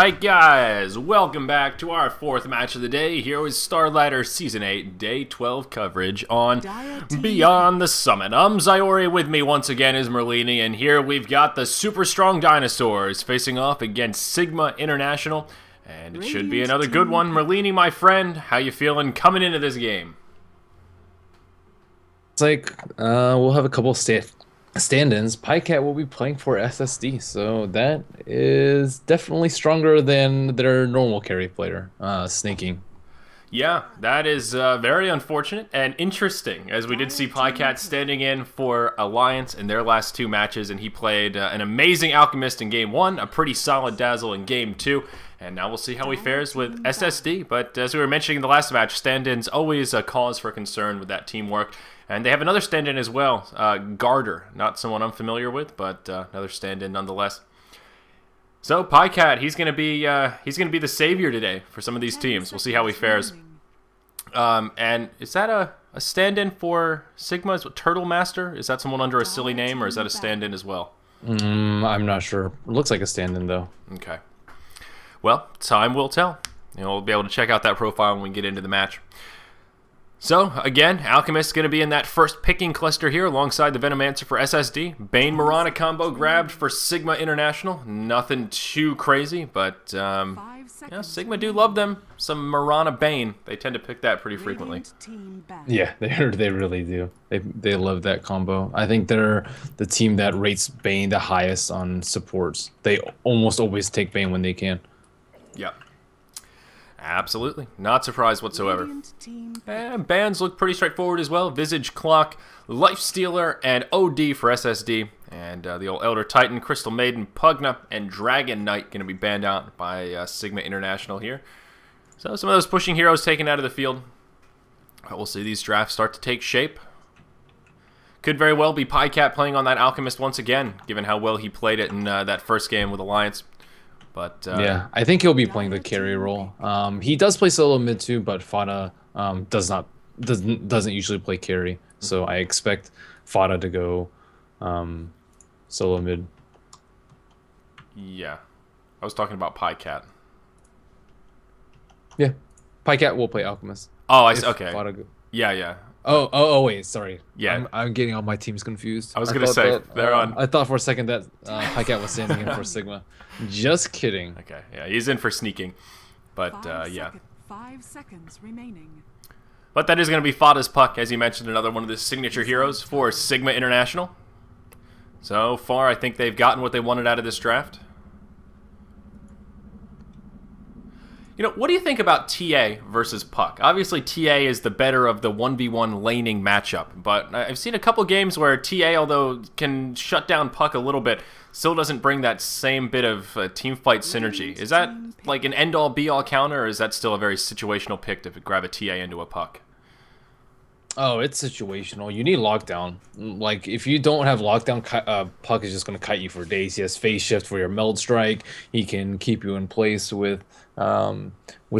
Alright guys, welcome back to our fourth match of the day. Here is Starladder Season 8, Day 12 coverage on Beyond the Summit. Zyori with me once again is Merlini, and here we've got the super strong dinosaurs facing off against Sigma International. And it should be another good one. Merlini, my friend, how you feeling coming into this game? It's like, we'll have a couple stand-ins. Pycat will be playing for SSD, so that is definitely stronger than their normal carry player, Snaking. Yeah, that is very unfortunate and interesting, as we did see Pycat standing in for Alliance in their last two matches, and he played an amazing Alchemist in Game 1, a pretty solid Dazzle in Game 2, and now we'll see how he fares with SSD. But as we were mentioning in the last match, stand-ins always a cause for concern with that teamwork. And they have another stand-in as well, Garter, not someone I'm familiar with, but another stand-in nonetheless. So Pycat, he's gonna be the savior today for some of these teams. We'll see how he fares. And is that a stand-in for Sigma's Turtle Master? Is that someone under a silly name, or is that a stand-in as well? I'm not sure. It looks like a stand-in though. Okay. Well, time will tell. We'll be able to check out that profile when we get into the match. So, again, Alchemist's going to be in that first picking cluster here alongside the Venomancer for SSD. Bane Marana combo grabbed for Sigma International. Nothing too crazy, but Sigma do love them. Some Marana Bane. They tend to pick that pretty frequently. Yeah, they really do. They love that combo. I think they're the team that rates Bane the highest on supports. They almost always take Bane when they can. Yep. Absolutely. Not surprised whatsoever. And bans look pretty straightforward as well. Visage Clock, Lifestealer, and OD for SSD. And the old Elder Titan, Crystal Maiden, Pugna, and Dragon Knight going to be banned out by Sigma International here. So some of those pushing heroes taken out of the field. But we'll see these drafts start to take shape. Could very well be Pycat playing on that Alchemist once again, given how well he played it in that first game with Alliance. But yeah, I think he'll be playing the carry role. He does play solo mid too, but Fada doesn't usually play carry. So I expect Fada to go solo mid. Yeah, I was talking about Pycat. Yeah, Pycat will play Alchemist. Oh, I see. Okay. Yeah. Oh, wait, sorry. Yeah, I'm getting all my teams confused. I was gonna say they're on. I thought for a second that Pycat was standing in for Sigma. Just kidding. Okay, yeah, he's in for sneaking, but yeah. 5 seconds remaining. But that is going to be Fada's Puck, as you mentioned, another one of the signature heroes for Sigma International. So far, I think they've gotten what they wanted out of this draft. What do you think about TA versus Puck? Obviously, TA is the better of the 1v1 laning matchup, but I've seen a couple games where TA, although can shut down Puck a little bit, still doesn't bring that same bit of team fight synergy. Is that like an end-all, be-all counter, or is that still a very situational pick to grab a TA into a Puck? Oh, it's situational. You need lockdown. Like, if you don't have lockdown, Puck is just going to kite you for days. He has phase shift for your meld strike. He can keep you in place with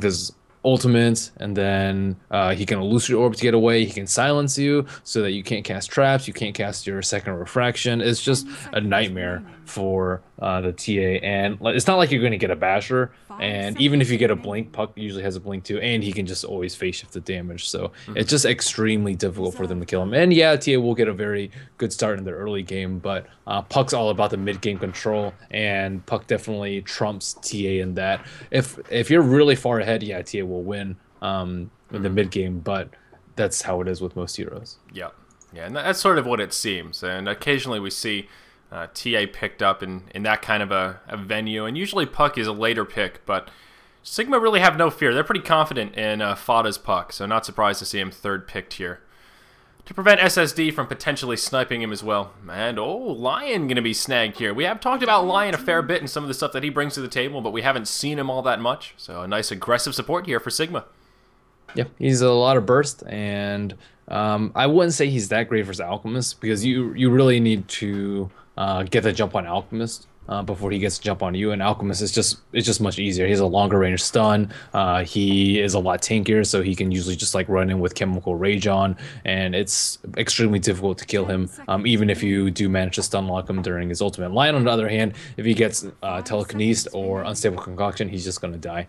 his ultimates, and then he can elude your orb to get away. He can silence you so that you can't cast traps. You can't cast your second refraction. It's just a nightmare for the TA, and it's not like you're going to get a basher. And even if you get a blink, Puck usually has a blink too, and he can just always phase shift the damage. So it's just extremely difficult for them to kill him. And yeah, TA will get a very good start in the early game, but Puck's all about the mid game control, and Puck definitely trumps TA in that. If you're really far ahead, yeah, TA will win in the mid game, but that's how it is with most heroes. Yeah, and that's sort of what it seems. And occasionally we see TA picked up in that kind of a venue, and usually Puck is a later pick, but Sigma really have no fear. They're pretty confident in Fada's Puck, so not surprised to see him third picked here. To prevent SSD from potentially sniping him as well. And, Lion going to be snagged here. We have talked about Lion a fair bit and some of the stuff that he brings to the table, but we haven't seen him all that much, so a nice aggressive support here for Sigma. Yeah, he's a lot of burst, and I wouldn't say he's that great versus Alchemist, because you really need to get the jump on Alchemist before he gets to jump on you. And Alchemist is just much easier. He has a longer range stun. He is a lot tankier, so he can usually just like run in with Chemical Rage on, and it's extremely difficult to kill him. Even if you do manage to stun lock him during his ultimate. Lion, on the other hand, if he gets telekinesed or unstable concoction, he's just gonna die.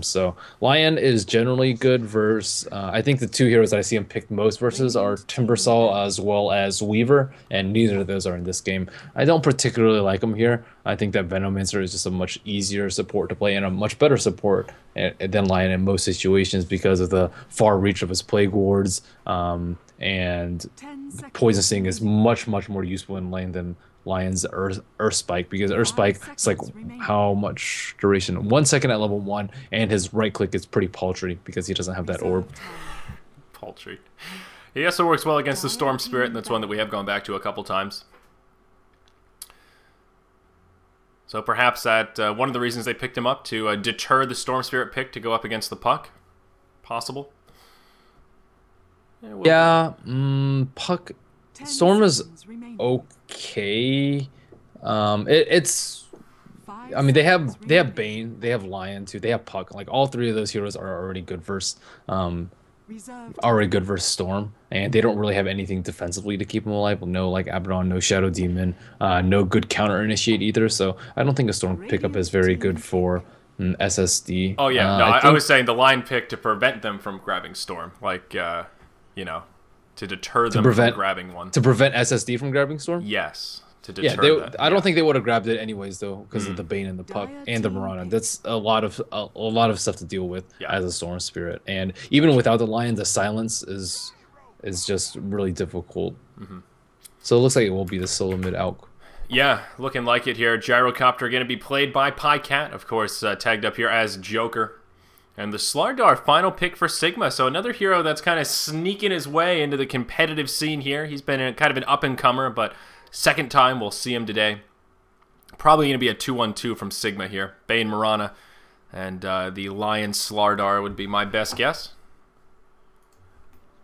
So Lion is generally good versus. I think the two heroes that I see him picked most versus are Timbersaw as well as Weaver, and neither of those are in this game. I don't particularly like him here. I think that Venomancer is just a much easier support to play and a much better support than Lion in most situations because of the far reach of his Plague Wards, and Poison Sting is much more useful in lane than Lion's Earth Spike, because Earth Spike is like how much duration? 1 second at level 1, and his right click is pretty paltry because he doesn't have that orb. Paltry. He also works well against the Storm Spirit, and that's one that we have gone back to a couple times. So perhaps that one of the reasons they picked him up to deter the Storm Spirit pick to go up against the Puck. Possible. Yeah, Puck. Storm is okay. It's. I mean, they have Bane, they have Lion too, they have Puck. Like all three of those heroes are already good versus Storm, and they don't really have anything defensively to keep him alive. No like Abaddon, no Shadow Demon, no good counter initiate either. So I don't think a Storm pickup is very good for SSD. Oh yeah, no, I was saying the line pick to prevent them from grabbing Storm, like you know, to deter them from grabbing one. To prevent SSD from grabbing Storm? Yes. To deter that. I don't think they would have grabbed it anyways though, because of the Bane and the Puck and the Mirana. That's a lot of stuff to deal with as a Storm Spirit. And even without the Lion, the silence is just really difficult. So it looks like it will be the solo mid Alk. Yeah, looking like it here. Gyrocopter going to be played by Pycat, of course, tagged up here as Joker. And the Starladder final pick for Sigma. So another hero that's kind of sneaking his way into the competitive scene here. He's been kind of an up-and-comer, but second time we'll see him today. Probably going to be a 2-1-2 from Sigma here. Bane Mirana and the Lion Starladder would be my best guess.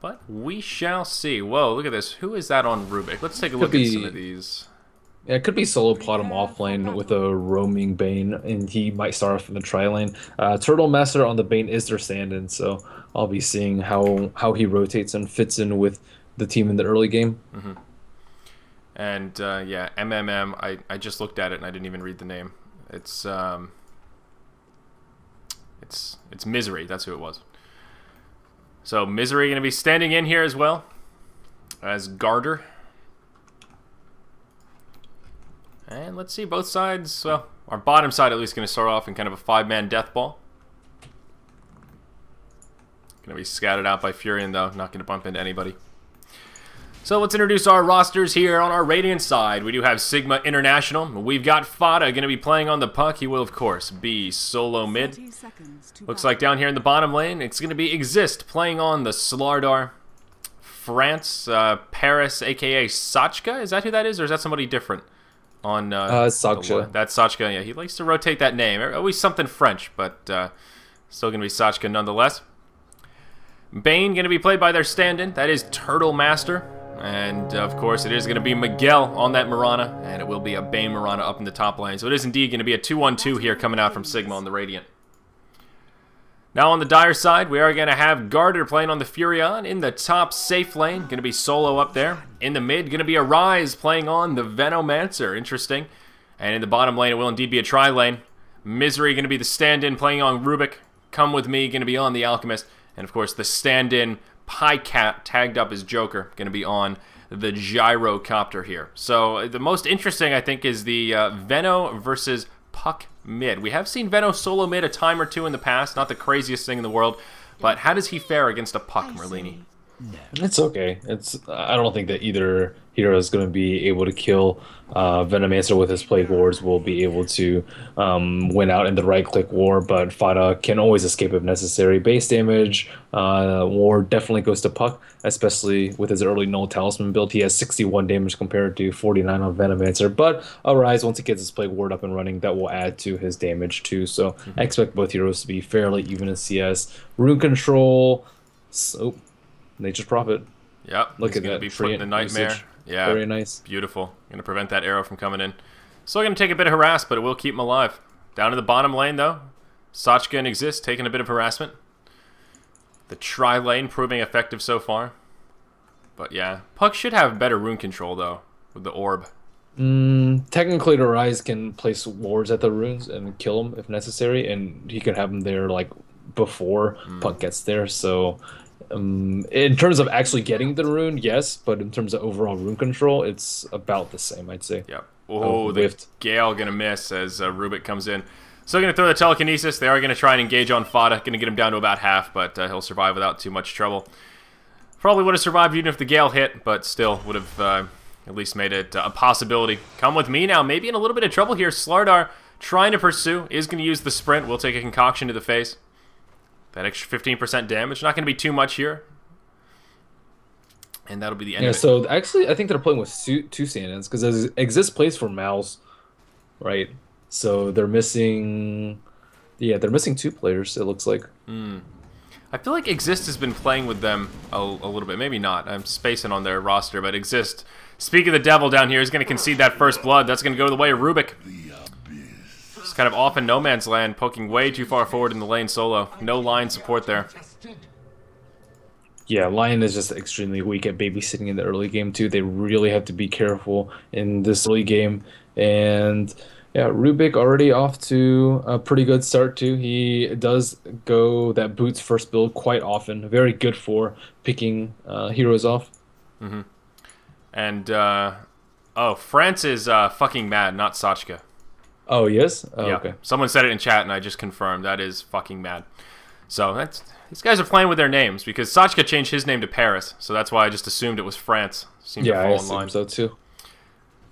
But we shall see. Whoa, look at this. Who is that on Rubik? Let's take a look at some of these. Yeah, it could be solo plot him off lane with a roaming Bane, and he might start off in the tri lane. Turtle Master on the Bane is their stand-in, so I'll be seeing how he rotates and fits in with the team in the early game. And yeah, MMM. I just looked at it and I didn't even read the name. It's Misery. That's who it was. So Misery going to be standing in here as well as Garter. And let's see, both sides, well, our bottom side at least going to start off in kind of a 5-man death ball. Going to be scattered out by Furion, though. Not going to bump into anybody. So let's introduce our rosters here on our Radiant side. We do have Sigma International. We've got Fada going to be playing on the Puck. He will, of course, be solo mid. Looks like down here in the bottom lane, it's going to be Exist playing on the Starladder. France, Paris, a.k.a. Sachka. Is that who that is, or is that somebody different? On Sachka. That's Sachka, yeah. He likes to rotate that name. Always something French, but still going to be Sachka nonetheless. Bane going to be played by their stand-in. That is Turtle Master. And, of course, it is going to be Miguel on that Mirana. And it will be a Bane Mirana up in the top lane. So it is indeed going to be a 2-1-2 here coming out from Sigma on the Radiant. Now on the Dire side, we are going to have Garter playing on the Furion in the top safe lane. Going to be solo up there. In the mid, going to be Arise playing on the Venomancer. Interesting. And in the bottom lane, it will indeed be a tri-lane. Misery going to be the stand-in playing on Rubik. Come With Me going to be on the Alchemist. And of course, the stand-in Pycat tagged up as Joker going to be on the Gyrocopter here. So the most interesting, I think, is the Veno versus Puck mid. We have seen Veno solo mid a time or two in the past. Not the craziest thing in the world. But how does he fare against a Puck, Merlini? It's okay. I don't think that either hero is going to be able to kill Venomancer with his Plague Wards. Will be able to win out in the right-click war, but Fada can always escape if necessary. Base damage war definitely goes to Puck, especially with his early Null Talisman build. He has 61 damage compared to 49 on Venomancer, but Arise, once he gets his Plague Ward up and running, that will add to his damage too. So I expect both heroes to be fairly even in CS. Rune Control, so Nature's Prophet. Yep. Look at that. Be putting the Nightmare. Usage. Yeah. Very nice. Beautiful. Going to prevent that arrow from coming in. Still going to take a bit of harass, but it will keep him alive. Down to the bottom lane, though. Sachka and Exist taking a bit of harassment. The tri-lane proving effective so far. But yeah, Puck should have better rune control, though, with the orb. Technically, the Rise can place wards at the runes and kill them if necessary, and he can have them there like before Puck gets there. So, in terms of actually getting the rune, yes, but in terms of overall rune control, it's about the same, I'd say. Yep. Oh, the Gale gonna miss as Rubik comes in. Still gonna throw the telekinesis. They are gonna try and engage on Fada. Gonna get him down to about half, but he'll survive without too much trouble. Probably would have survived even if the Gale hit, but still would have at least made it a possibility. Come with me now. Maybe in a little bit of trouble here. Starladder trying to pursue. Is going to use the sprint. We'll take a concoction to the face. That extra 15% damage. Not going to be too much here. And that'll be the end of it. So actually, I think they're playing with two stand-ins because Exist plays for Mouse, right? So they're missing... Yeah, they're missing 2 players, it looks like. I feel like Exist has been playing with them a little bit. Maybe not. I'm spacing on their roster, but Exist, speaking of the devil down here, is going to concede that first blood. That's going to go the way of Rubik. Just kind of off in no man's land, poking way too far forward in the lane solo. No line support there. Yeah, Lion is just extremely weak at babysitting in the early game, too. They really have to be careful in this early game. And... yeah, Rubik already off to a pretty good start, too. He does go that boots first build quite often. Very good for picking heroes off. And, oh, France is fucking mad, not Sachka. Oh, yes? Oh, yeah. Okay. Someone said it in chat, and I just confirmed. That is fucking mad. So, these guys are playing with their names, because Sachka changed his name to Paris, so that's why I just assumed it was France. Seemed to fall I in assume line. so, too.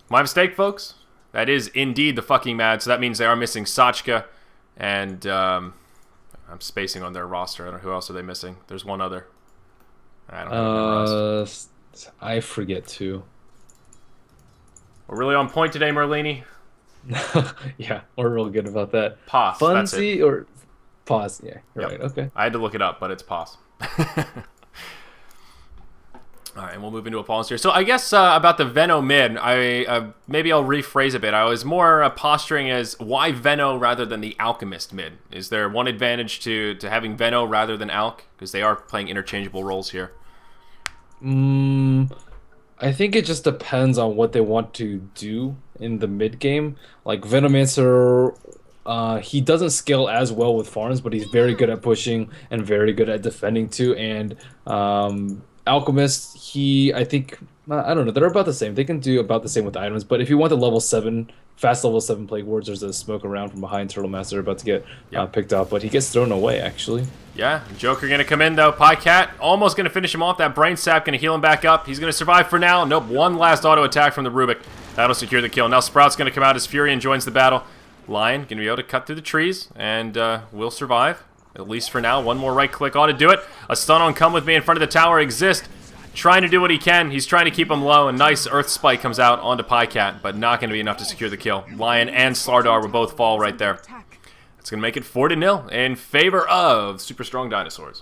My mistake, folks. That is indeed the fucking mad, so that means they are missing Sachka, and I'm spacing on their roster. I don't know, who else are they missing? There's one other. I don't know. I forget too. We're really on point today, Merlini. Yeah, we're real good about that. Pause. Funzy or pause? Yeah, Yep. right. Okay. I had to look it up, but it's pause. All right, we'll move into a pause here. So I guess about the Veno mid, maybe I'll rephrase a bit. I was more posturing as why Veno rather than the Alchemist mid. Is there one advantage to having Veno rather than Alch? Because they are playing interchangeable roles here. I think it just depends on what they want to do in the mid game. Like Venomancer, he doesn't scale as well with farms, but he's very good at pushing and very good at defending too. And Alchemist, I think, I don't know, they're about the same. They can do about the same with items, but if you want the level 7, fast level 7 Plague Wards, there's a smoke around from behind Turtle Master about to get picked up, but he gets thrown away, actually. Yeah, Joker going to come in, though. Pycat almost going to finish him off. That Brain Sap going to heal him back up. He's going to survive for now. Nope, one last auto attack from the Rubik. That'll secure the kill. Now Sprout's going to come out as Furion joins the battle. Lion going to be able to cut through the trees, and will survive. At least for now. One more right click ought to do it. A stun on Come With Me in front of the tower. Exist. Trying to do what he can. He's trying to keep him low. A nice Earth Spike comes out onto Pycat, but not going to be enough to secure the kill. Lion and Starladder will both fall right there. It's going to make it 4-0 in favor of Super Strong Dinosaurs.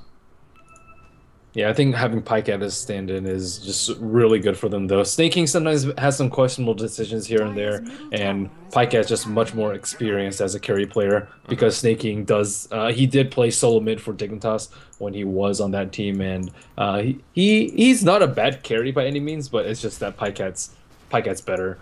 Yeah, I think having Pycat as stand-in is just really good for them, though. Snake King sometimes has some questionable decisions here and there, and Pycat's just much more experienced as a carry player because Snake King does. He did play solo mid for Dignitas when he was on that team, and he's not a bad carry by any means, but it's just that Pycat's better.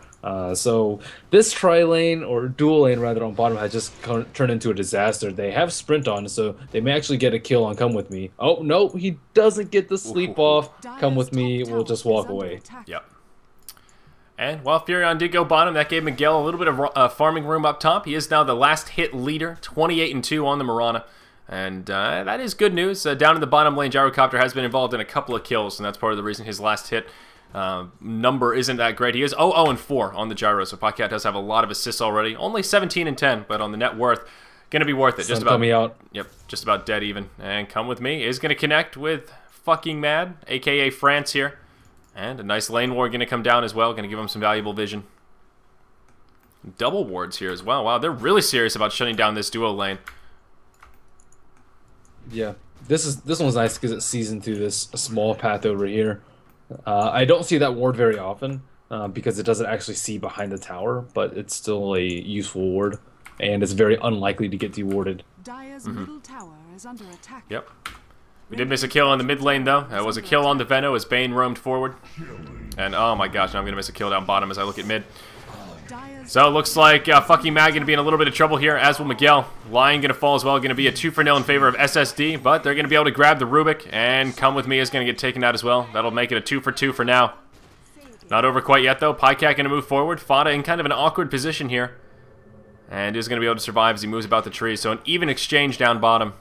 So this tri-lane, or dual lane rather, on bottom has just turned into a disaster. They have sprint on, so they may actually get a kill on Come With Me. Oh, no, he doesn't get the sleep off. Come With Me will just walk away. Yep. And while Furion did go bottom, that gave Miguel a little bit of farming room up top. He is now the last hit leader, 28-2 on the Mirana. And that is good news. Down in the bottom lane, Gyrocopter has been involved in a couple of kills, and that's part of the reason his last hit number isn't that great. He is 0-4 on the gyro, so Pycat does have a lot of assists already. Only 17-10, but on the net worth, gonna be worth it. Just about me out. Yep, just about dead even. And Come With Me is gonna connect with fucking Mad, aka France here, and a nice lane ward gonna come down as well. Gonna give him some valuable vision. Double wards here as well. Wow, they're really serious about shutting down this duo lane. Yeah, this one's nice because it's seasoned through this small path over here. I don't see that ward very often, because it doesn't actually see behind the tower, but it's still a useful ward, and it's very unlikely to get dewarded. Dire's middle tower is under attack. Yep. We did miss a kill in the mid lane, though. That was a kill on the Veno as Bane roamed forward. And oh my gosh, now I'm going to miss a kill down bottom as I look at mid. So it looks like fucking Mag going to be in a little bit of trouble here, as will Miguel. Lion going to fall as well, going to be a 2-for-0 in favor of SSD, but they're going to be able to grab the Rubik, and Come With Me is going to get taken out as well. That'll make it a 2-for-2 for now. Not over quite yet, though. Pycat going to move forward. Fada in kind of an awkward position here. And is going to be able to survive as he moves about the tree. So an even exchange down bottom.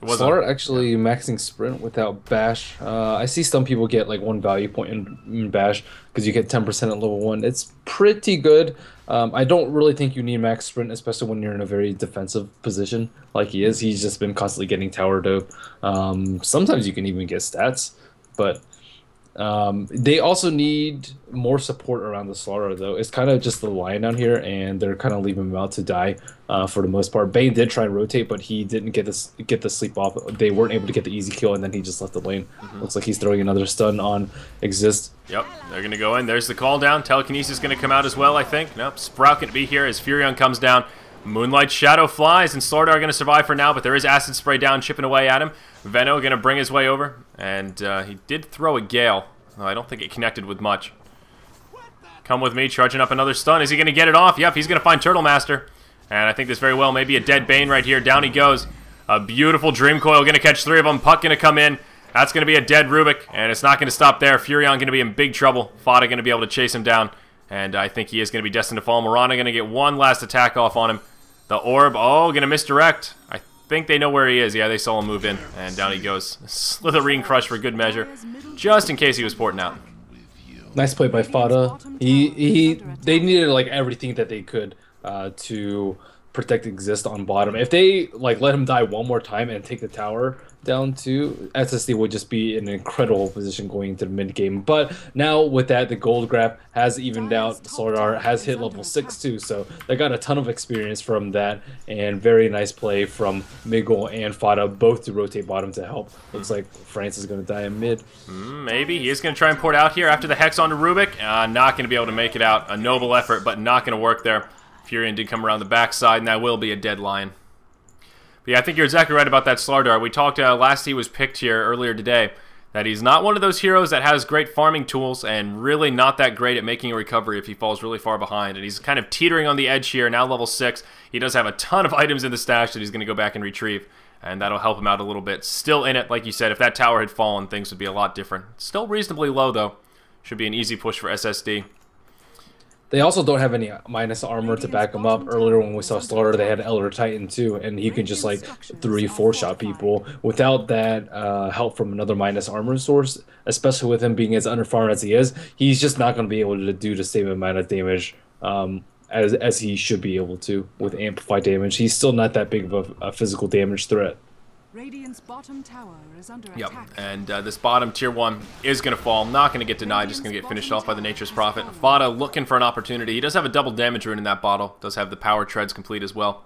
Slaughter actually maxing sprint without bash. I see some people get like 1 value point in bash because you get 10% at level 1. It's pretty good. I don't really think you need max sprint, especially when you're in a very defensive position like he is. He's just been constantly getting tower dope. Sometimes you can even get stats, but they also need more support around the Slaughter, though. It's kind of just the Lion down here, and they're kind of leaving him out to die for the most part. Bane did try and rotate, but he didn't get the sleep off. They weren't able to get the easy kill, and then he just left the lane. Looks like he's throwing another stun on Exist. Yep, they're going to go in. There's the call down. Telekinesis going to come out as well, I think. Nope, Sprout going to be here as Furion comes down. Moonlight Shadow flies, and Slaughter are going to survive for now, but there is Acid Spray down, chipping away at him. Veno going to bring his way over, and he did throw a Gale. Oh, I don't think it connected with much. Come With Me, charging up another stun. Is he going to get it off? Yep, he's going to find Turtle Master. And I think this very well may be a dead Bane right here. Down he goes. A beautiful Dream Coil going to catch 3 of them. Puck going to come in. That's going to be a dead Rubik, and it's not going to stop there. Furion going to be in big trouble. Fada going to be able to chase him down, and I think he is going to be destined to fall. Mirana going to get one last attack off on him. The Orb, oh, going to misdirect. I think they know where he is. Yeah, they saw him move in, and down he goes. Slitherine Crush for good measure, just in case he was porting out. Nice play by Fada. They needed like everything that they could to protect Exist on bottom. If they like let him die one more time and take the tower down too, SSD would just be in an incredible position going into the mid game. But now with that, the gold grab has evened out. Slardar has hit level 6 too, so they got a ton of experience from that, and very nice play from Miguel and Fada both to rotate bottom to help. Looks like France is going to die in mid. Maybe he is going to try and port out here after the Hex onto Rubik. Not going to be able to make it out. A noble effort, but not going to work there. Furion did come around the backside, and that will be a dead Lion. But yeah, I think you're exactly right about that Slardar. We talked last he was picked here earlier today, that he's not one of those heroes that has great farming tools and really not that great at making a recovery if he falls really far behind. And he's kind of teetering on the edge here, now level 6. He does have a ton of items in the stash that he's going to go back and retrieve, and that'll help him out a little bit. Still in it, like you said, if that tower had fallen, things would be a lot different. Still reasonably low, though. Should be an easy push for SSD. They also don't have any minus armor to back them up. Earlier when we saw Slaughter, they had Elder Titan too, and he could just like 3-4 shot people without that help from another minus armor source, especially with him being as underfarmed as he is. He's just not going to be able to do the same amount of damage as he should be able to with amplified damage. He's still not that big of a physical damage threat. Radiant's bottom tower is under attack. And this bottom tier 1 is going to fall. Not going to get denied, just going to get finished off by the Nature's Prophet. Fada looking for an opportunity. He does have a double damage rune in that bottle. Does have the power treads complete as well.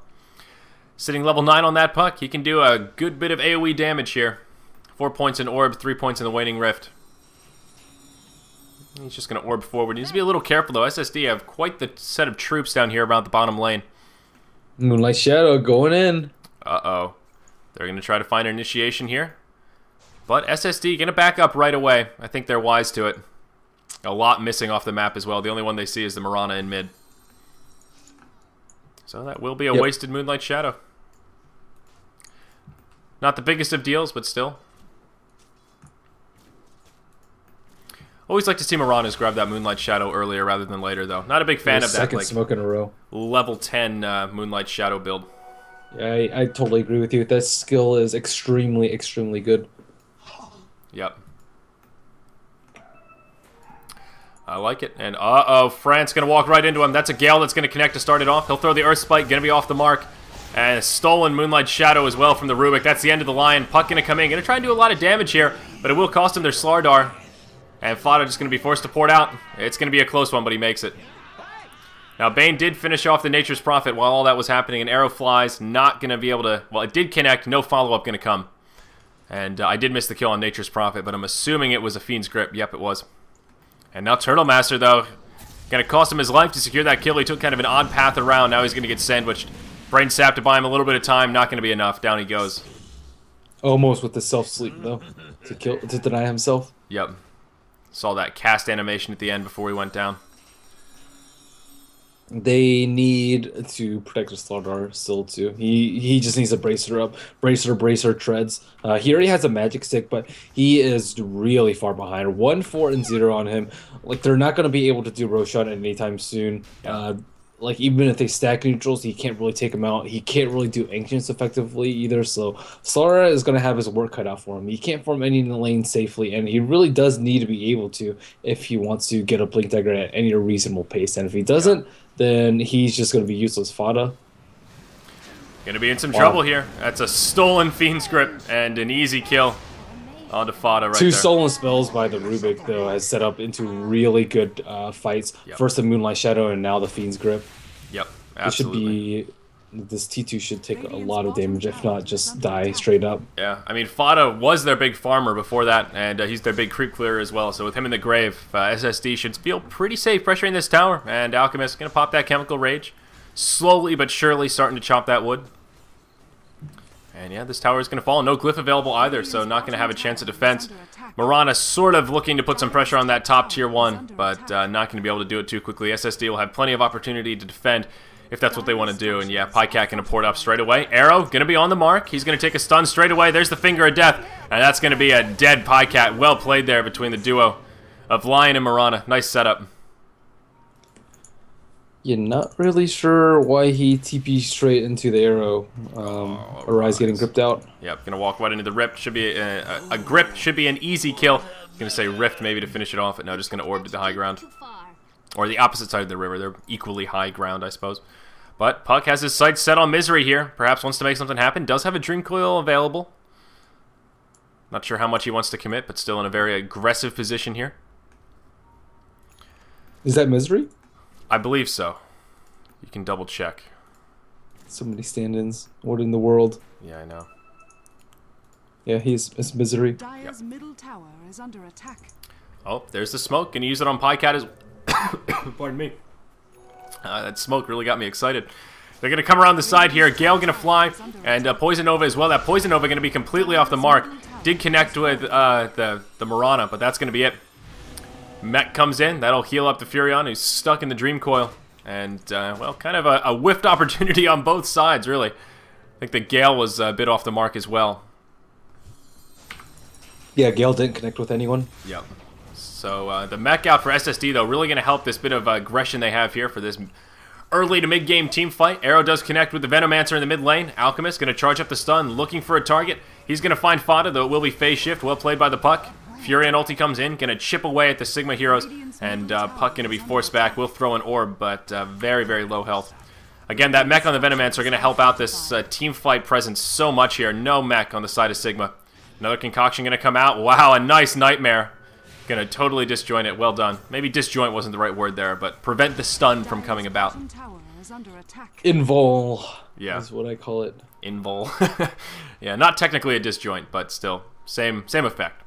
Sitting level 9 on that puck, he can do a good bit of AoE damage here. 4 points in Orb, 3 points in the Waning Rift. He's just going to orb forward. He needs to be a little careful though. SSD have quite the set of troops down here around the bottom lane. Moonlight Shadow going in. Uh-oh. They're going to try to find an initiation here. But SSD going to back up right away. I think they're wise to it. A lot missing off the map as well. The only one they see is the Mirana in mid. So that will be a wasted Moonlight Shadow. Not the biggest of deals, but still. Always like to see Miranas grab that Moonlight Shadow earlier rather than later, though. Not a big fan of that. Second smoke in a row. Level 10 Moonlight Shadow build. Yeah, I totally agree with you. That skill is extremely, extremely good. Yep. I like it. And uh-oh, France going to walk right into him. That's a Gale that's going to connect to start it off. He'll throw the Earth Spike, going to be off the mark. And a stolen Moonlight Shadow as well from the Rubik. That's the end of the Lion. Puck going to come in. Going to try and do a lot of damage here, but it will cost him their Slardar. And Fada just going to be forced to port out. It's going to be a close one, but he makes it. Now, Bane did finish off the Nature's Prophet while all that was happening. An arrow flies, not going to be able to... Well, it did connect, no follow-up going to come. And I did miss the kill on Nature's Prophet, but I'm assuming it was a Fiend's Grip. Yep, it was. And now Turtle Master, though, going to cost him his life to secure that kill. He took kind of an odd path around. Now he's going to get sandwiched. Brain Sap to buy him a little bit of time. Not going to be enough. Down he goes. Almost with the self-sleep, though, to deny himself. Yep. Saw that cast animation at the end before he went down. They need to protect the Starladder still, too. He just needs to bracer up. Bracer, treads. He already has a magic stick, but he is really far behind. 1, 4, and 0 on him. Like, they're not going to be able to do Roshan anytime soon. Like, even if they stack neutrals, he can't really take them out. He can't really do Ancients effectively either, so Starladder is going to have his work cut out for him. He can't farm any in the lane safely, and he really does need to be able to if he wants to get a Blink Dagger at any reasonable pace. And if he doesn't, then he's just going to be useless fodder. Going to be in some trouble here. That's a stolen Fiend's Grip and an easy kill on the fodder right there. 2 stolen spells by the Rubik, though, has set up into really good fights. First the Moonlight Shadow, and now the Fiend's Grip. Yep, absolutely. This T2 should take a lot of damage, if not just die straight up. Yeah, I mean, Fada was their big farmer before that, and he's their big creep clearer as well. So with him in the grave, SSD should feel pretty safe pressuring this tower. And Alchemist going to pop that Chemical Rage. Slowly but surely starting to chop that wood. And yeah, this tower is going to fall. No glyph available either, so not going to have a chance of defense. Mirana sort of looking to put some pressure on that top tier 1, but not going to be able to do it too quickly. SSD will have plenty of opportunity to defend if that's what they want to do. And yeah, Pycat going to port up straight away. Arrow going to be on the mark. He's going to take a stun straight away. There's the Finger of Death, and that's going to be a dead Pycat. Well played there between the duo of Lion and Mirana. Nice setup. You're not really sure why he TP straight into the arrow. Arise getting gripped out. Yep, gonna walk right into the rip. Should be a grip. Should be an easy kill. Gonna say rift maybe to finish it off, but no, just gonna orb to the high ground, or the opposite side of the river. They're equally high ground, I suppose. But Puck has his sights set on Misery here. Perhaps wants to make something happen. Does have a Dream Coil available. Not sure how much he wants to commit, but still in a very aggressive position here. Is that Misery? I believe so. You can double check. So many stand-ins. What in the world? Yeah, I know. Yeah, it's Misery. Dire's middle tower is under attack. Oh, there's the smoke. Gonna use it on Pycat as pardon me. That smoke really got me excited. They're gonna come around the side here. Gale gonna fly, and Poison Nova as well. That Poison Nova gonna be completely off the mark. Did connect with the Mirana, but that's gonna be it. Mech comes in. That'll heal up the Furion, who's stuck in the Dream Coil. And, well, kind of a whiffed opportunity on both sides, really. I think the Gale was a bit off the mark as well. Yeah, Gale didn't connect with anyone. Yep. So, the mech out for SSD, though, really going to help this bit of aggression they have here for this early to mid-game team fight. Arrow does connect with the Venomancer in the mid lane. Alchemist going to charge up the stun, looking for a target. He's going to find Fada, though it will be phase shift. Well played by the Puck. Fury and ulti comes in, going to chip away at the Sigma heroes, and Puck going to be forced back. Will throw an orb, but very, very low health. Again, that mech on the Venomancer are going to help out this team fight presence so much here. No mech on the side of Sigma. Another concoction going to come out. Wow, a nice Nightmare. Going to totally disjoint it. Well done. Maybe disjoint wasn't the right word there, but prevent the stun from coming about. Invul. Yeah. Is what I call it. Invul. Yeah, not technically a disjoint, but still, same effect.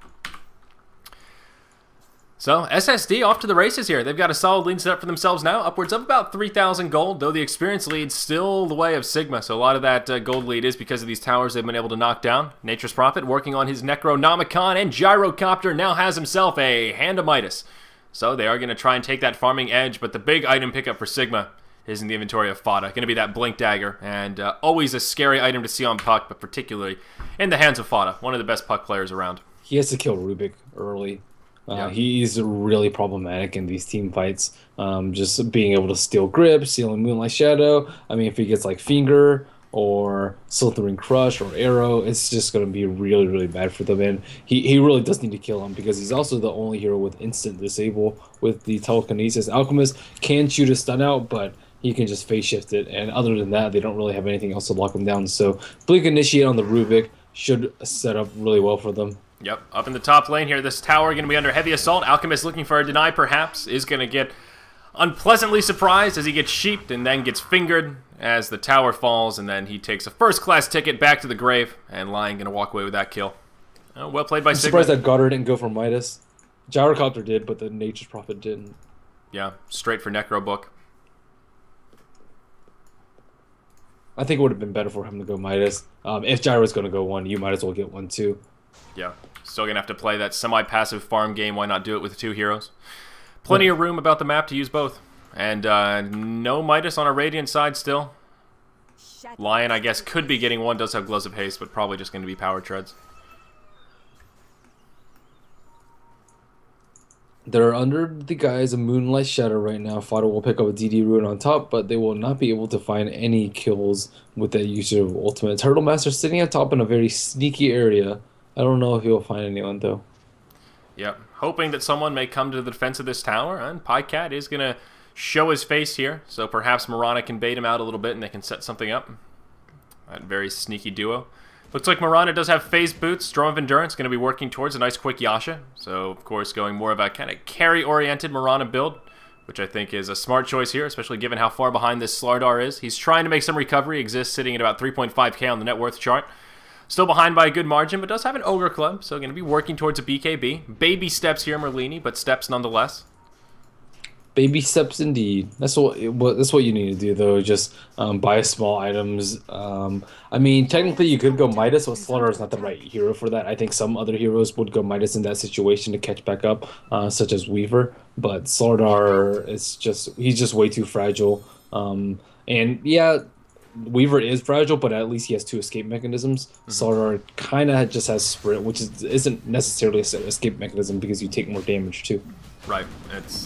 So, SSD off to the races here. They've got a solid lead set up for themselves now, upwards of about 3,000 gold, though the experience lead's still the way of Sigma, so a lot of that gold lead is because of these towers they've been able to knock down. Nature's Prophet working on his Necronomicon, and Gyrocopter now has himself a Hand of Midas. So they are going to try and take that farming edge, but the big item pickup for Sigma is in the inventory of Fada. Going to be that Blink Dagger, and always a scary item to see on Puck, but particularly in the hands of Fada, one of the best Puck players around. He has to kill Rubik early. Yeah. He's really problematic in these team fights. Just being able to steal grip, stealing Moonlight Shadow. I mean, if he gets like Finger or Slithering Crush or Arrow, it's just going to be really, really bad for them. And he really does need to kill him because he's also the only hero with instant disable with the telekinesis. Alchemist can shoot a stun out, but he can just phase shift it. And other than that, they don't really have anything else to lock him down. So Blink Initiate on the Rubik should set up really well for them. Yep, up in the top lane here, this tower going to be under heavy assault. Alchemist looking for a deny, perhaps, is going to get unpleasantly surprised as he gets sheeped and then gets fingered as the tower falls, and then he takes a first-class ticket back to the grave, and Lion going to walk away with that kill. Oh, well played by Sigma. I'm surprised that Goddard didn't go for Midas. Gyrocopter did, but the Nature's Prophet didn't. Yeah, straight for Necro Book. I think it would have been better for him to go Midas. If Gyro's going to go one, you might as well get one too. Yeah, still going to have to play that semi-passive farm game. Why not do it with 2 heroes? Plenty of room about the map to use both. And no Midas on our Radiant side still. Lion, I guess, could be getting one. Does have Gloves of Haste, but probably just going to be Power Treads. They're under the guise of Moonlight Shadow right now. Fodder will pick up a DD Rune on top, but they will not be able to find any kills with that use of Ultimate. Turtle Master sitting on top in a very sneaky area. I don't know if he'll find anyone, though. Yep. Hoping that someone may come to the defense of this tower, and Pycat is going to show his face here, so perhaps Mirana can bait him out a little bit and they can set something up. That very sneaky duo. Looks like Mirana does have phase boots. Storm of Endurance going to be working towards a nice quick Yasha. So, of course, going more of a kind of carry-oriented Mirana build, which I think is a smart choice here, especially given how far behind this Starladder is. He's trying to make some recovery, exists sitting at about 3.5k on the net worth chart. Still behind by a good margin, but does have an Ogre Club, so going to be working towards a BKB. Baby steps here, Merlini, but steps nonetheless. Baby steps indeed. That's what you need to do though. Just buy small items. I mean, technically you could go Midas, but Slaughter is not the right hero for that. I think some other heroes would go Midas in that situation to catch back up, such as Weaver. But Slaughter is he's just way too fragile. And yeah, Weaver is fragile, but at least he has 2 escape mechanisms. Slaughter kind of just has Sprint, which isn't necessarily an escape mechanism because you take more damage too. Right,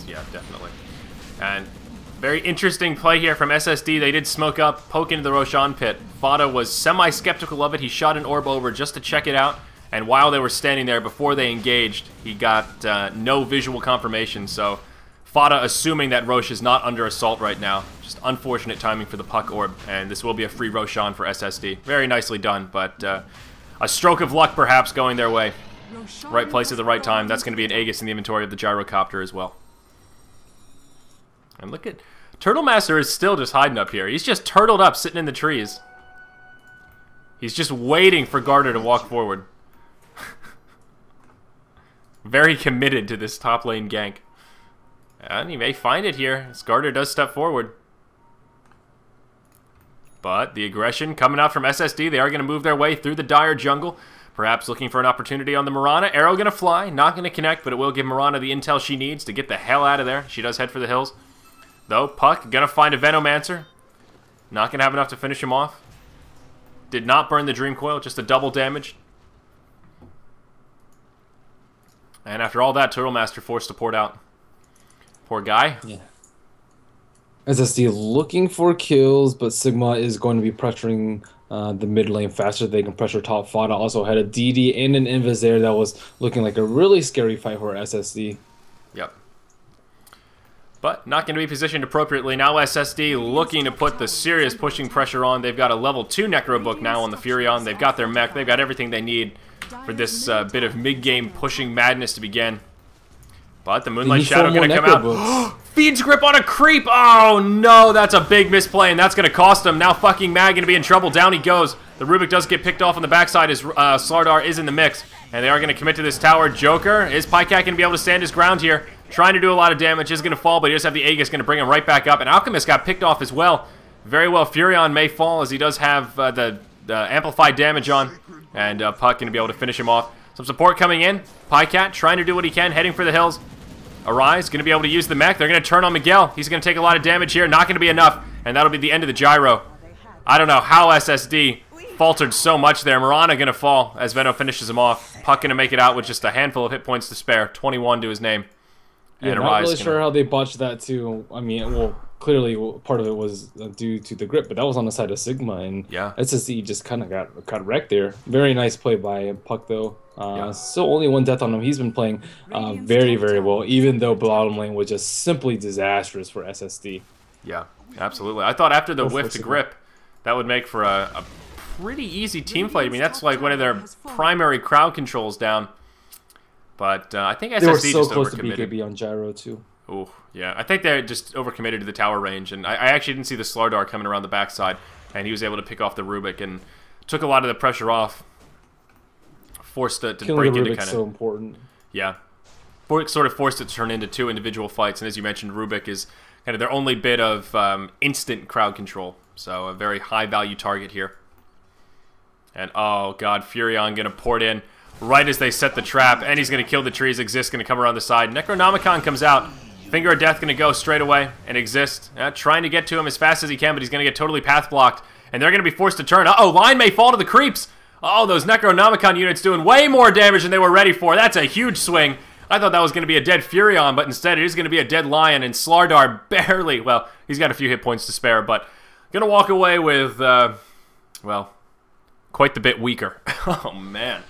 yeah, definitely. And very interesting play here from SSD. They did smoke up, poke into the Roshan pit. Fada was semi-skeptical of it. He shot an orb over just to check it out. And while they were standing there, before they engaged, he got no visual confirmation. So Fada assuming that Rosh is not under assault right now. Just unfortunate timing for the puck orb. And this will be a free Roshan for SSD. Very nicely done, but a stroke of luck perhaps going their way. Right place at the right time. That's going to be an Aegis in the inventory of the Gyrocopter as well. And look at... Turtle Master is still just hiding up here. He's just turtled up, sitting in the trees. He's just waiting for Garter to walk forward. Very committed to this top lane gank. And he may find it here, as Garter does step forward. But the aggression coming out from SSD. They are going to move their way through the dire jungle. Perhaps looking for an opportunity on the Mirana. Arrow going to fly. Not going to connect, but it will give Mirana the intel she needs to get the hell out of there. She does head for the hills. Though, Puck going to find a Venomancer. Not going to have enough to finish him off. Did not burn the Dream Coil, just a double damage. And after all that, Turtle Master forced to port out. Poor guy. Yeah. SSD looking for kills, but Sigma is going to be pressuring the mid lane faster. They can pressure top. Fada also had a DD and an Invis there that was looking like a really scary fight for SSD. Yep. But not going to be positioned appropriately. Now SSD looking to put the serious pushing pressure on. They've got a level 2 Necro Book now on the Furion. They've got their mech. They've got everything they need for this bit of mid-game pushing madness to begin. But the Moonlight Shadow going to come out. Feeds grip on a creep. Oh, no. That's a big misplay, and that's going to cost him. Now fucking Mag going to be in trouble. Down he goes. The Rubik does get picked off on the backside as Slardar is in the mix. And they are going to commit to this tower. Joker, is Pycat going to be able to stand his ground here? Trying to do a lot of damage. Is going to fall, but he does have the Aegis going to bring him right back up. And Alchemist got picked off as well. Very well, Furion may fall as he does have the amplified damage on. And Puck going to be able to finish him off. Some support coming in. Pycat trying to do what he can, heading for the hills. Arise, going to be able to use the mech. They're going to turn on Miguel. He's going to take a lot of damage here. Not going to be enough. And that'll be the end of the gyro. I don't know how SSD faltered so much there. Mirana going to fall as Veno finishes him off. Puck going to make it out with just a handful of hit points to spare. 21 to his name. Yeah, and not really sure how they botched that too. I mean, well, clearly part of it was due to the grip, but that was on the side of Sigma, and yeah, SSD just kind of got wrecked there. Very nice play by Puck though. Still only 1 death on him. He's been playing very, very well, even though bottom lane was just simply disastrous for SSD. Yeah, absolutely. I thought after the whiff to grip, that would make for a pretty easy team fight. I mean, that's like one of their primary crowd controls down. But I think SSD they were so just close to overcommitted. BKB on gyro too. Oh, yeah. I think they're just overcommitted to the tower range. And I actually didn't see the Slardar coming around the backside. And he was able to pick off the Rubik and took a lot of the pressure off. Forced to break into kind of... so important. Yeah. sort of forced it to turn into 2 individual fights. And as you mentioned, Rubik is kind of their only bit of instant crowd control. So a very high-value target here. And, oh, God, Furion going to port in right as they set the trap. And he's going to kill the trees. Exist going to come around the side. Necronomicon comes out. Finger of Death going to go straight away. And Exist trying to get to him as fast as he can, but he's going to get totally path blocked. And they're going to be forced to turn. Uh-oh, line may fall to the creeps. Oh, those Necronomicon units doing way more damage than they were ready for. That's a huge swing. I thought that was going to be a dead Furion, but instead it is going to be a dead Lion. And Starladder barely, well, he's got a few hit points to spare, but going to walk away with, well, quite the bit weaker. Oh, man.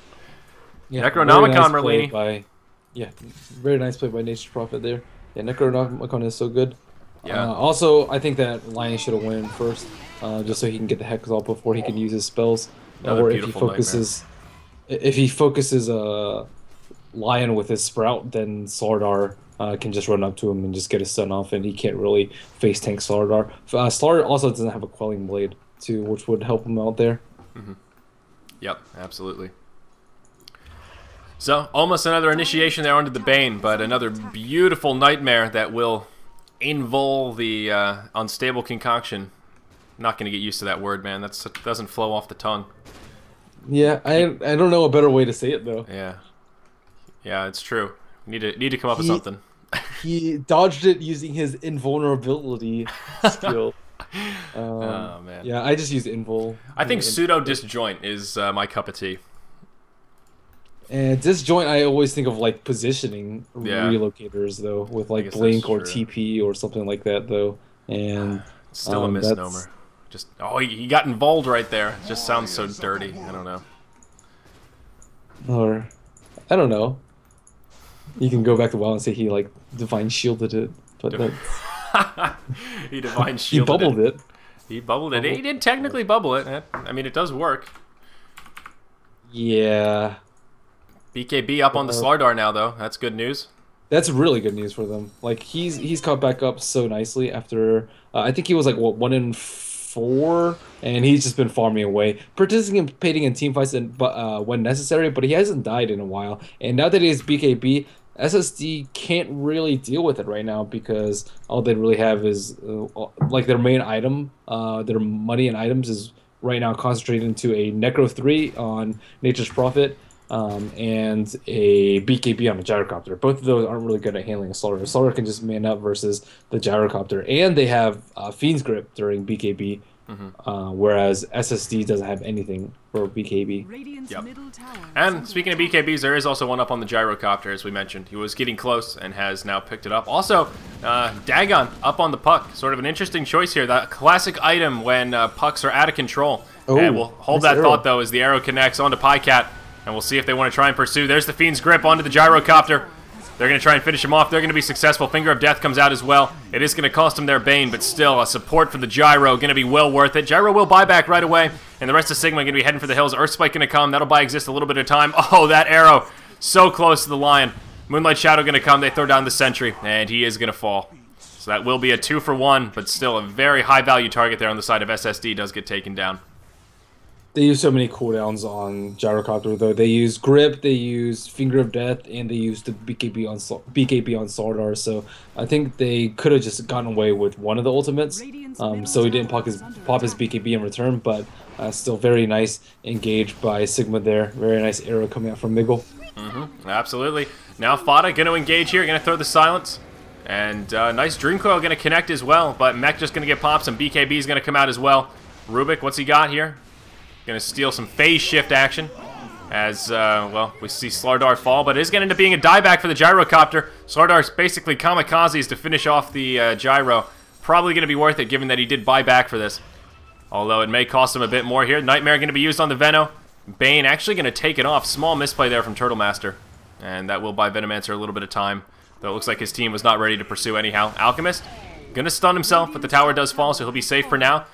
Yeah, Necronomicon, Merlini. Yeah, very nice play by Nature's Prophet there. Yeah, Necronomicon is so good. Yeah. Also, I think that Lion should have won first, just so he can get the Hex off before he can use his spells. Or if he focuses, Lion with his Sprout, then Starladder can just run up to him and just get a stun off, and he can't really face tank Starladder. Starladder also doesn't have a Quelling Blade too, which would help him out there. Mm-hmm. Yep, absolutely. So, almost another initiation there onto the Bane, but another beautiful Nightmare that will involve the unstable concoction. Not going to get used to that word, man. That doesn't flow off the tongue. Yeah, I don't know a better way to say it, though. Yeah. Yeah, it's true. Need to come up with something. He dodged it using his invulnerability skill. Oh, man. Yeah, I just use invul. I think pseudo disjoint is my cup of tea. And disjoint, I always think of like positioning relocators though, with like blink or TP or something like that though. And still a misnomer. Just he got involved right there. It just sounds so dirty. I don't know. Or I don't know. You can go back to WoW and say he like divine shielded it, but he divine shielded he bubbled it. He bubbled it. He did technically bubble it. I mean, it does work. Yeah. BKB up on the Starladder now, though. That's good news. That's really good news for them. Like he's caught back up so nicely after I think he was like what 1-in-4, and he's just been farming away, participating in team fights when necessary. But he hasn't died in a while, and now that he has BKB, SSD can't really deal with it right now because all they really have is like their main item, their money and items is right now concentrated into a Necro 3 on Nature's Prophet. And a BKB on a gyrocopter. Both of those aren't really good at handling a Starladder. Starladder can just man up versus the gyrocopter, and they have Fiend's Grip during BKB, whereas SSD doesn't have anything for BKB. Yep. And speaking of BKBs, there is also one up on the gyrocopter, as we mentioned. He was getting close and has now picked it up. Also, Dagon up on the puck. Sort of an interesting choice here. That classic item when pucks are out of control. Oh, and we'll hold that thought, though, as the arrow connects onto Pycat. And we'll see if they want to try and pursue. There's the Fiend's Grip onto the gyrocopter. They're going to try and finish him off. They're going to be successful. Finger of Death comes out as well. It is going to cost them their Bane, but still, a support for the Gyro going to be well worth it. Gyro will buy back right away, and the rest of Sigma going to be heading for the hills. Earthspike going to come. That'll buy Exist a little bit of time. Oh, that arrow. So close to the Lion. Moonlight Shadow going to come. They throw down the Sentry, and he is going to fall. So that will be a 2-for-1, but still a very high-value target there on the side of SSD does get taken down. They use so many cooldowns on Gyrocopter, though. They use Grip, they use Finger of Death, and they use the BKB on Starladder. So I think they could have just gotten away with one of the ultimates, so he didn't pop his BKB in return. But still very nice engage by Sigma there. Very nice arrow coming out from Miggle. Absolutely. Now Fada going to engage here, going to throw the Silence. And nice Dream Coil going to connect as well, but Mech just going to get popped. Some BKB is going to come out as well. Rubik, what's he got here? Going to steal some phase shift action as, well, we see Starladder fall, but it is going to end up being a dieback for the Gyrocopter. Starladder's basically kamikazes to finish off the Gyro. Probably going to be worth it given that he did buy back for this. Although it may cost him a bit more here. Nightmare going to be used on the Veno. Bane actually going to take it off. Small misplay there from Turtle Master. And that will buy Venomancer a little bit of time. Though it looks like his team was not ready to pursue anyhow. Alchemist going to stun himself, but the tower does fall, so he'll be safe for now.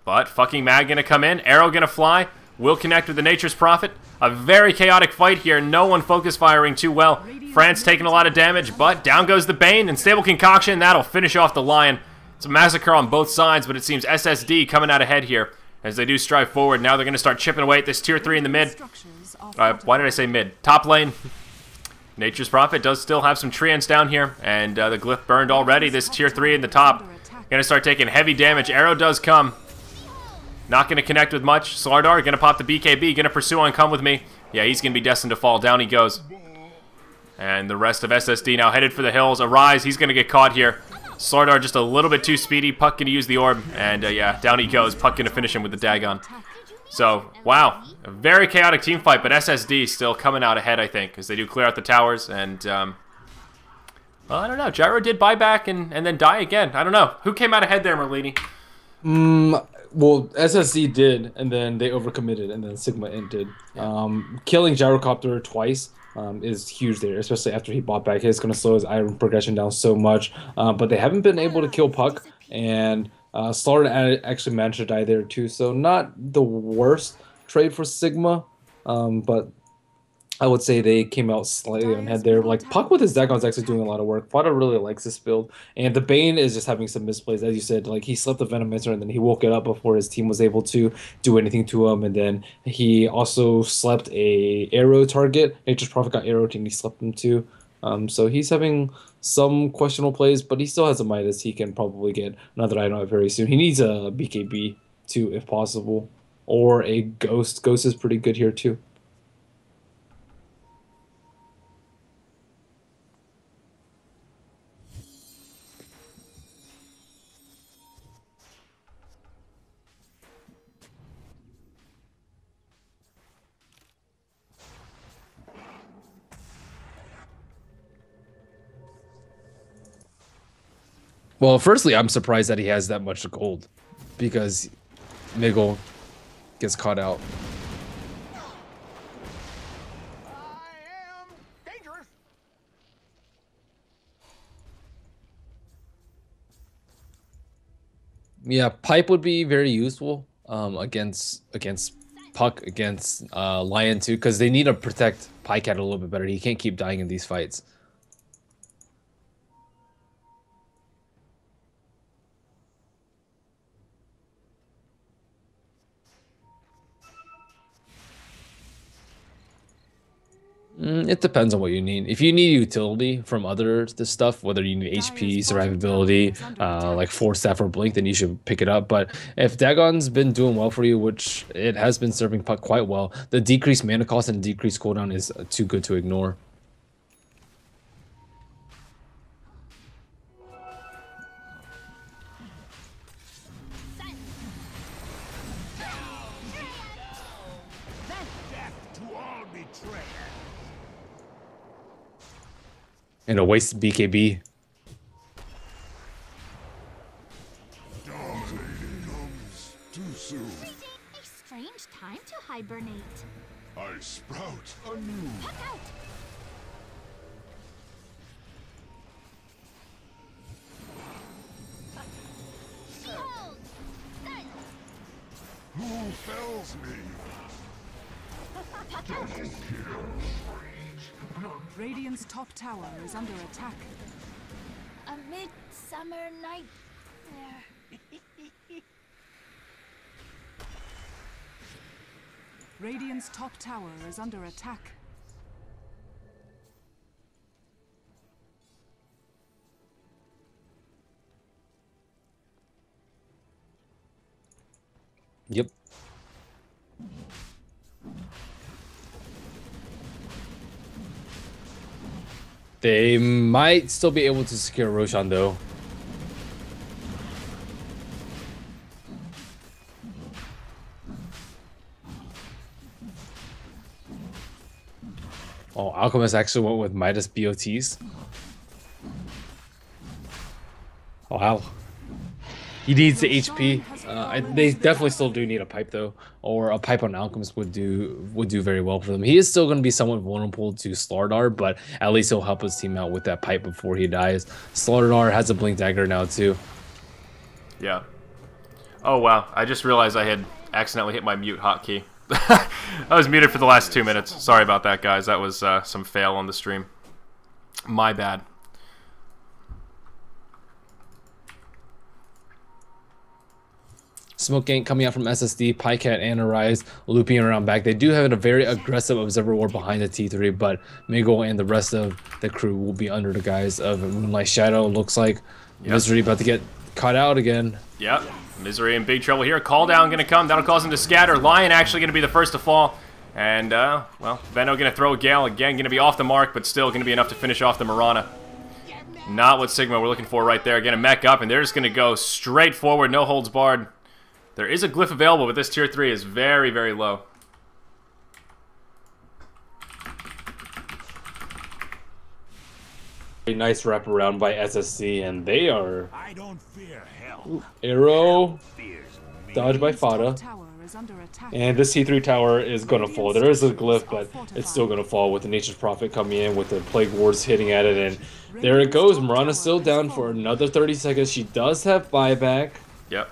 But fucking Mag gonna come in, arrow gonna fly, will connect with the Nature's Prophet. A very chaotic fight here, no one focus firing too well. France taking a lot of damage, but down goes the Bane, and Stable Concoction, that'll finish off the Lion. It's a massacre on both sides, but it seems SSD coming out ahead here as they do strive forward. Now they're gonna start chipping away at this tier 3 in the mid. Why did I say mid? Top lane. Nature's Prophet does still have some treants down here, and the glyph burned already. This tier 3 in the top. Gonna start taking heavy damage. Arrow does come. Not gonna connect with much. Starladder gonna pop the BKB. Gonna pursue on Come With Me. Yeah, he's gonna be destined to fall. Down he goes. And the rest of SSD now headed for the hills. Arise, he's gonna get caught here. Starladder just a little bit too speedy. Puck gonna use the orb. And yeah, down he goes. Puck gonna finish him with the Dagon. So, wow. A very chaotic team fight, but SSD still coming out ahead, I think, as they do clear out the towers. And, well, I don't know. Gyro did buy back and then die again. I don't know. Who came out ahead there, Merlini? Well, SSD did, and then they overcommitted, and then sigma.int did. Killing Gyrocopter twice is huge there, especially after he bought back. It's going to slow his iron progression down so much. But they haven't been able to kill Puck, and Starladder actually managed to die there too. So not the worst trade for Sigma, but I would say they came out slightly on head there. Like, Puck with his Dagon is actually doing a lot of work. Fada really likes this build. And the Bane is just having some misplays. As you said, like, he slept the Venomancer and then he woke it up before his team was able to do anything to him. And then he also slept a arrow target. Nature's Prophet got arrowed and he slept him too. So he's having some questionable plays, but he still has a Midas. He can probably get another item out very soon. He needs a BKB too, if possible. Or a Ghost. Ghost is pretty good here too. Well, firstly, I'm surprised that he has that much gold, because Miguel gets caught out. I am dangerous. Yeah, pipe would be very useful against Puck, against Lion too, because they need to protect Pycat a little bit better. He can't keep dying in these fights. It depends on what you need. If you need utility from other stuff, whether you need HP, survivability, like Force Staff or Blink, then you should pick it up. But if Dagon's been doing well for you, which it has been serving Puck quite well, the decreased mana cost and decreased cooldown is too good to ignore. And a wasted BKB. Too soon. A strange time to hibernate. I sprout anew. Look out! Who fells me? Double kill. Radiant's top tower is under attack. A midsummer night there. Radiant's top tower is under attack. Yep. They might still be able to secure Roshan though. Oh, Alchemist actually went with Midas BOTs. Wow. He needs the HP. They definitely still do need a pipe though, or a pipe on Alchemist would do very well for them. He is still going to be somewhat vulnerable to Starladder, but at least he'll help his team out with that pipe before he dies. Starladder has a Blink Dagger now too. Yeah. Oh wow, I just realized I had accidentally hit my mute hotkey. I was muted for the last 2 minutes. Sorry about that, guys. That was some fail on the stream. My bad. smoke ain't coming out from SSD, Pycat and Arise looping around back. They do have a very aggressive Observer Ward behind the T3, but Miguel and the rest of the crew will be under the guise of Moonlight Shadow. Looks like Misery about to get caught out again. Yep. Misery in big trouble here. Call down going to come. That'll cause him to scatter. Lion actually going to be the first to fall. And, well, Veno going to throw a Gale again. Going to be off the mark, but still going to be enough to finish off the Mirana. Not what Sigma we're looking for right there. Again, a mech up, and they're just going to go straight forward. No holds barred. There is a glyph available, but this tier 3 is very, very low. A nice wraparound by SSC, and they are... I don't fear hell. Arrow, Fears me. dodged by Fada. Tower is under attack. And this T3 tower is going to fall. There is a glyph, but it's still going to fall with the Nature's Prophet coming in with the Plague Wards hitting at it. And there it goes. Mirana's still down for another 30 seconds. She does have buyback. Yep.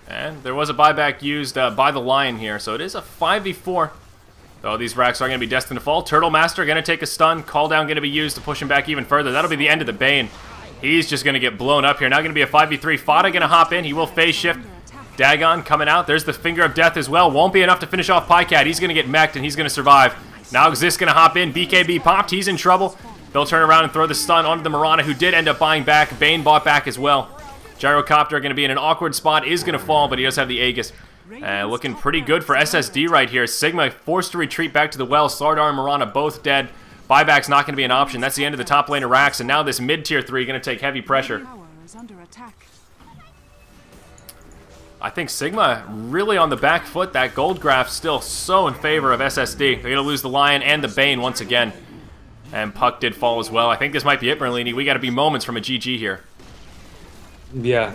And there was a buyback used by the Lion here, so it is a 5v4. Though these racks are going to be destined to fall. Turtle Master going to take a stun. Call down going to be used to push him back even further. That'll be the end of the Bane. He's just going to get blown up here. Now going to be a 5v3. Fada going to hop in. He will phase shift. Dagon coming out. There's the Finger of Death as well. Won't be enough to finish off Pycat. He's going to get mech'd and he's going to survive. Now Exist going to hop in. BKB popped. He's in trouble. They'll turn around and throw the stun onto the Mirana, who did end up buying back. Bane bought back as well. Gyrocopter going to be in an awkward spot. Is going to fall, but he does have the Aegis. Looking pretty good for SSD right here. Sigma forced to retreat back to the well. Starladder and Mirana both dead. Buyback's not going to be an option. That's the end of the top lane of racks, and now this mid-tier 3 going to take heavy pressure. Tower is under attack. I think Sigma really on the back foot. That gold graph still so in favor of SSD. They're going to lose the Lion and the Bane once again. And Puck did fall as well. I think this might be it, Merlini. We got to be moments from a GG here. Yeah,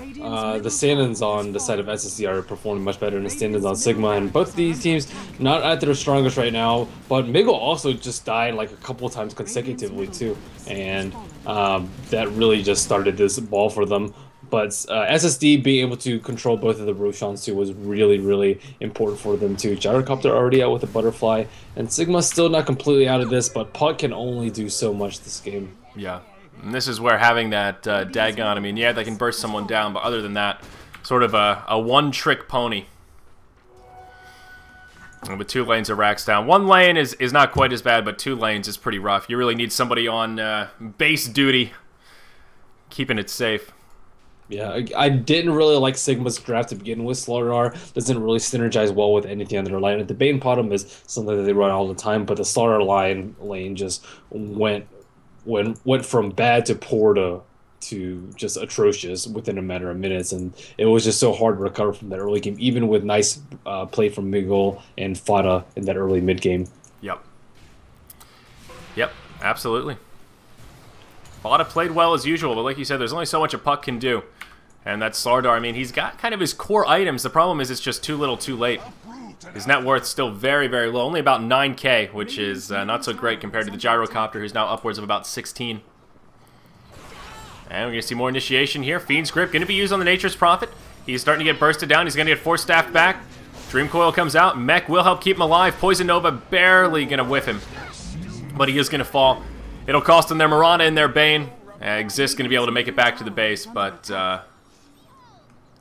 the stand-ins on the side of SSC are performing much better than the stand-ins on Sigma, and both of these teams not at their strongest right now, but Miguel also just died like a couple of times consecutively too, and that really just started this ball for them. But SSD being able to control both of the Roshans too was really, really important for them too. Gyrocopter already out with the Butterfly, and Sigma's still not completely out of this, but Puck can only do so much this game. Yeah. And this is where having that Dagon, I mean, yeah, they can burst someone down, but other than that, sort of a one-trick pony. And with 2 lanes of racks down. 1 lane is not quite as bad, but 2 lanes is pretty rough. You really need somebody on base duty, keeping it safe. Yeah, I didn't really like Sigma's draft to begin with. Starladder doesn't really synergize well with anything on their line. The Bane Bottom is something that they run all the time, but the Starladder lane just went from bad to poor to just atrocious within a matter of minutes, and it was just so hard to recover from that early game, even with nice play from Miguel and Fada in that early mid game. Yep. Yep, absolutely. Fada played well as usual, but like you said, there's only so much a Puck can do. And that's Starladder. I mean, he's got kind of his core items. The problem is it's just too little too late. His net worth still very, very low, only about 9k, which is not so great compared to the Gyrocopter, who's now upwards of about 16. And we're going to see more initiation here. Fiend's Grip going to be used on the Nature's Prophet. He's starting to get bursted down. He's going to get Force Staff back. Dream Coil comes out. Mech will help keep him alive. Poison Nova barely going to whiff him, but he is going to fall. It'll cost them their Mirana and their Bane. Exist going to be able to make it back to the base, but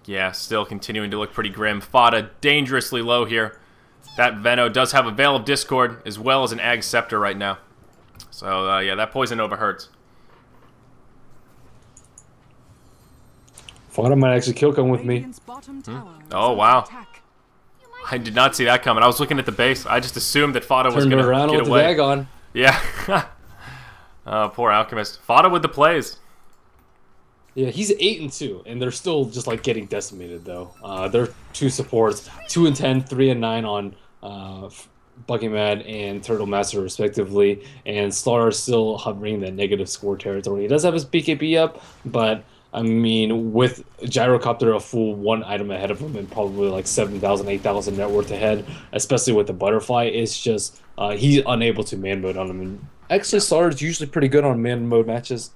yeah, still continuing to look pretty grim. Fada dangerously low here. That Veno does have a Veil of Discord as well as an Ag Scepter right now. So yeah, that Poison Nova hurts. Fada might actually kill come with me. Radiant's bottom tower is Oh, under wow. attack. I did not see that coming. I was looking at the base. I just assumed that Fada was Turned going around to get with away. the Dagon. Yeah. Poor Alchemist. Fada with the plays. Yeah, he's 8-2, and they're still just like getting decimated though. Their 2 supports, 2-10, 3-9 on Bucky Mad and Turtle Master respectively, and Starladder still hovering in that negative score territory. He does have his BKB up, but I mean, with Gyrocopter a full 1 item ahead of him and probably like 7,000, 8,000 net worth ahead, especially with the Butterfly, it's just he's unable to man mode on him. And actually, Starladder's usually pretty good on man mode matches.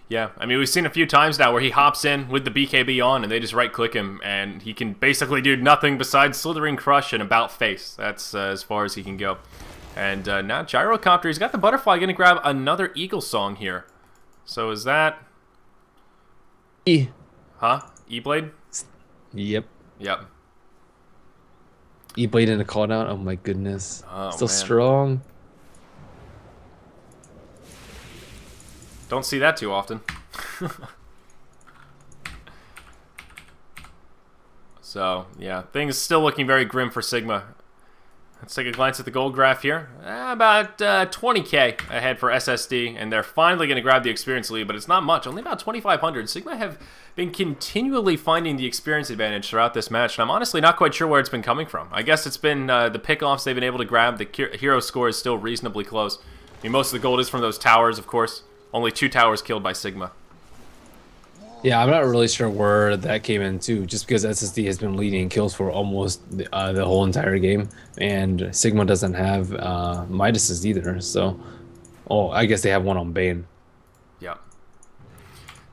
Yeah, I mean, we've seen a few times now where he hops in with the BKB on and they just right-click him, and he can basically do nothing besides Slithering Crush and About Face. That's as far as he can go. And now Gyrocopter, he's got the Butterfly, going to grab another Eagle Song here. So is that... E. Huh? E-Blade? Yep. Yep. E-Blade in a call down. Oh my goodness. Oh, Still man. strong. Don't see that too often. So, yeah, things still looking very grim for Sigma. Let's take a glance at the gold graph here. About 20k ahead for SSD, and they're finally going to grab the experience lead, but it's not much, only about 2,500. Sigma have been continually finding the experience advantage throughout this match, and I'm honestly not quite sure where it's been coming from. I guess it's been the pickoffs they've been able to grab. The hero score is still reasonably close. I mean, most of the gold is from those towers, of course. Only 2 towers killed by Sigma. Yeah, I'm not really sure where that came in too, just because SSD has been leading kills for almost the whole entire game, and Sigma doesn't have Midas's either, so... Oh, I guess they have one on Bane. Yeah.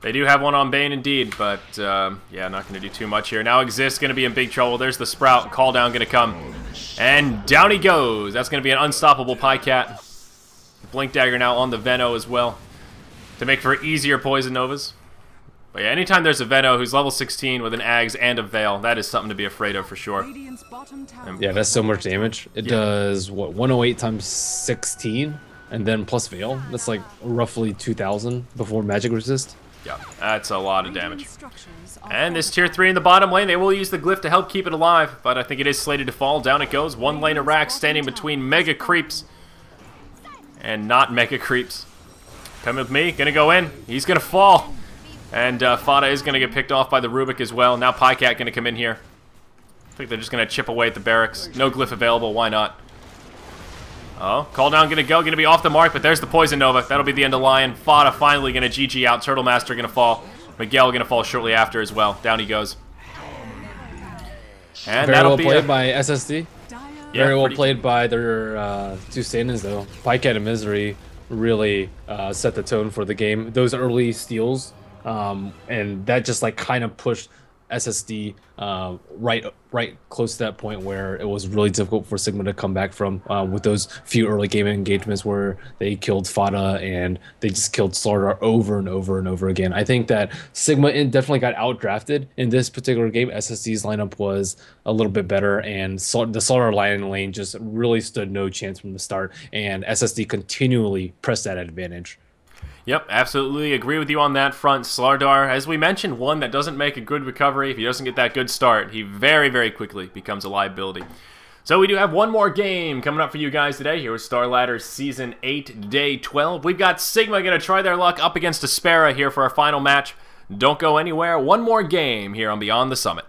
They do have one on Bane indeed, but yeah, not going to do too much here. Now Exist going to be in big trouble. There's the Sprout. Call down going to come. And down he goes. That's going to be an unstoppable Pycat. Blink Dagger now on the Veno as well, to make for easier Poison Novas. But yeah, anytime there's a Veno who's level 16 with an Ags and a Veil, that is something to be afraid of for sure. Radiant's bottom tower Yeah, that's so much damage. It does, what, 108 times 16? And then plus Veil? That's like roughly 2,000 before magic resist. Yeah, that's a lot of damage. Radiant structures are And this tier 3 in the bottom lane, they will use the glyph to help keep it alive, but I think it is slated to fall. Down it goes. One lane of Rax standing between mega creeps and not mega creeps. Come with me, gonna go in. He's gonna fall. And Fada is gonna get picked off by the Rubik as well. Now Pycat gonna come in here. I think they're just gonna chip away at the barracks. No glyph available, why not? Oh, call down gonna go, gonna be off the mark, but there's the Poison Nova. That'll be the end of Lion. Fada finally gonna GG out. Turtle Master gonna fall. Miguel gonna fall shortly after as well. Down he goes. And Very that'll well be played by SSD. dire. Yeah, Very well pretty- played by their two stand-ins though. Pycat and Misery really set the tone for the game. Those early steals, and that just like kind of pushed SSD right close to that point where it was really difficult for Sigma to come back from, with those few early game engagements where they killed Fada and they just killed Starladder over and over and over again. I think that Sigma definitely got outdrafted in this particular game. SSD's lineup was a little bit better, and the Starladder lane just really stood no chance from the start, and SSD continually pressed that advantage. Yep, absolutely agree with you on that front. Starladder, as we mentioned, one that doesn't make a good recovery. If he doesn't get that good start, he very, very quickly becomes a liability. So we do have one more game coming up for you guys today. Here with Starladder Season 8, Day 12. We've got Sigma going to try their luck up against Aspera here for our final match. Don't go anywhere. One more game here on Beyond the Summit.